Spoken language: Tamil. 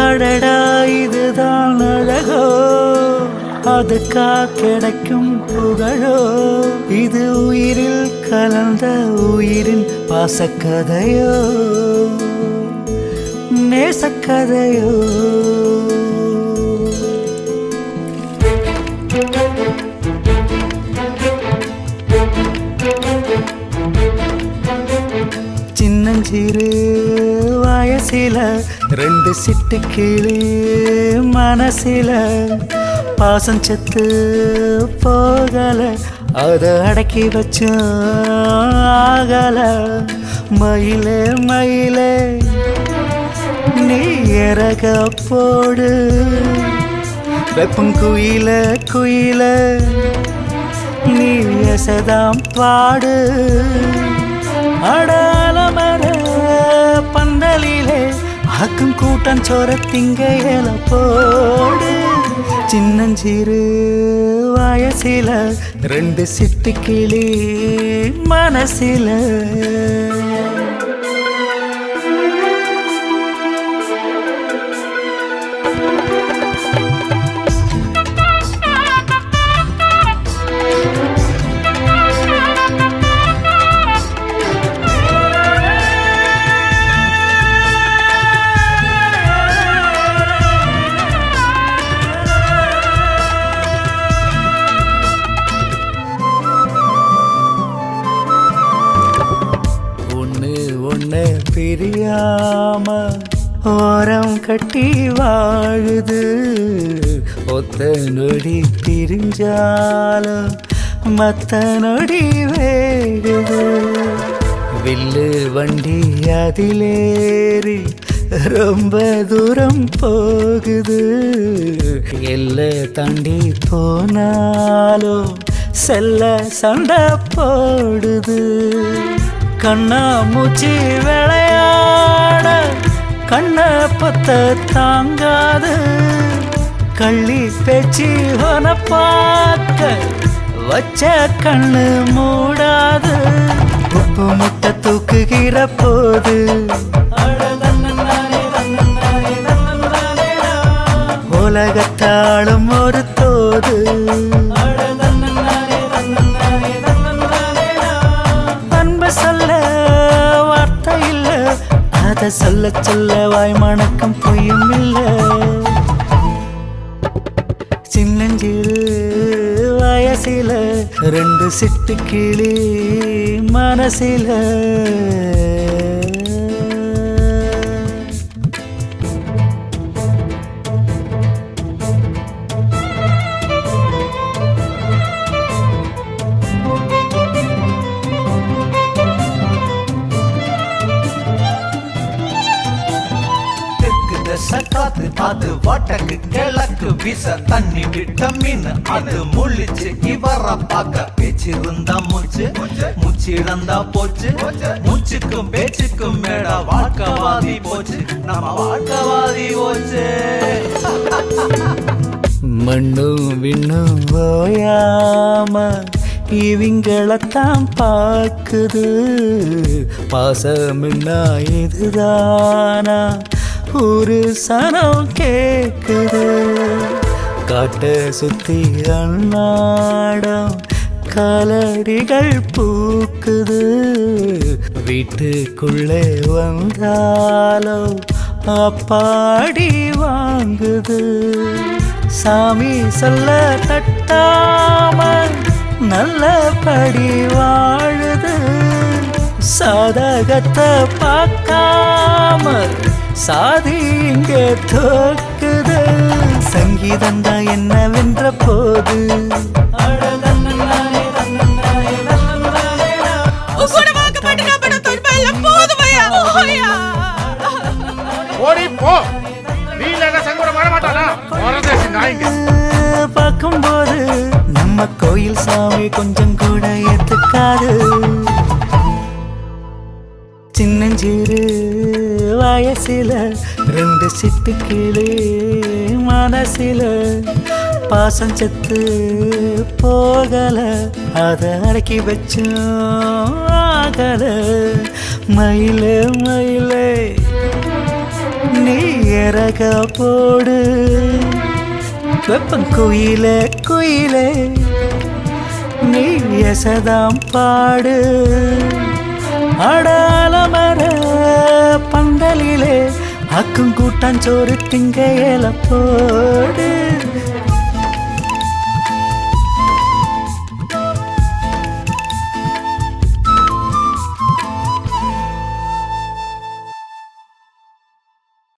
அடடா இதுதான் அழகோ, அதுக்கா கிடைக்கும் புகழோ, இது உயிரில் கலந்த உயிரின் பாசக்கதையோ நேசக்கதையோ. சின்னஞ்சிறு வயசில ரெண்டு சிட்டு கிளி மனசில பாசம் செத்து போகல, அத அடக்கி வச்ச ஆகல. மயிலே மயிலே நீ இறக போடு, வெப்பம் குயில குயில நீ எசதாம் பாடு. அடாலமர பந்தலிலே ஆக்கும் கூட்டம் சோர திங்கையில போடு. சின்னஞ்சிறு வயசில ரெண்டு சிட்டு கிளி மனசில. பிரியாம ஓரம் கட்டி வாழுது, ஒத்த நொடி பிரிஞ்சாலும் மத்த நொடி வேகுது. வில்லு வண்டி அதிலேறி ரொம்ப தூரம் போகுது, எல்லை தாண்டி போனாலும் செல்ல சண்டை போடுது. கண்ணா மூச்சி விளையாட கண்ண பத்த தாங்காது, கள்ளி பேச்சு ஒன பார்க்க வச்ச கண்ணு மூடாது. உப்பு முட்டை தூக்குகிற போது உலகத்தாளும் ஒரு தோது. சொல்ல வார்த்தை இல்ல, அத சொல்ல சொல்ல வாய் மணக்கம் பொய்யும் இல்ல. சின்னஞ்சிறு வயசில ரெண்டு சிட்டு கிளி மனசில. காத்து அது வாட்டக்கு கிழக்கு வீச தண்ணி விட்ட மீன் அது முழிச்சு இவர பார்க்க பேச்சிருந்தா மூச்சு மூச்சிழந்தா போச்சு. மூச்சுக்கும் பேச்சுக்கும் மேட வாழ்க்கவாதி போச்சு, நம்ம வாழ்க்கவாதி போச்சு. மண்ணும் விண்ணும் ஓயாம இவங்களத்தான் பார்க்குது, பாசமின்னா இதுதானா ஒரு சனம் கேக்குது. காட்ட சுத்தி அன்னாடம் காலடிகள் பூக்குது, வீட்டுக்குள்ளே வந்தாலும் அப்பாடி வாங்குது. சாமி சொல்ல தட்டாம நல்லபடி வாழுது, சாதகத்தை பார்க்காம சாதி இங்கே தோக்குது. சங்கீதம் தான் என்ன வென்ற போது பார்க்கும்போது நம்ம கோயில் சாமி கொஞ்சம் கூட ஏத்துக்காது. சின்னஞ்சிறு வயசில ரெண்டு சிட்டு கிளி மனசில, பாசம் செத்து போகல, அத அடக்கி வச்சும் ஆகல. மயிலே மயிலே நீ நீ இறக போடு வெப்பம் குயிலே குயிலே நீ எசதாம் பாடு அடாலமர பந்தலிலே அக்கும் கூட்டாஞ்சோறு திங்க இல போடு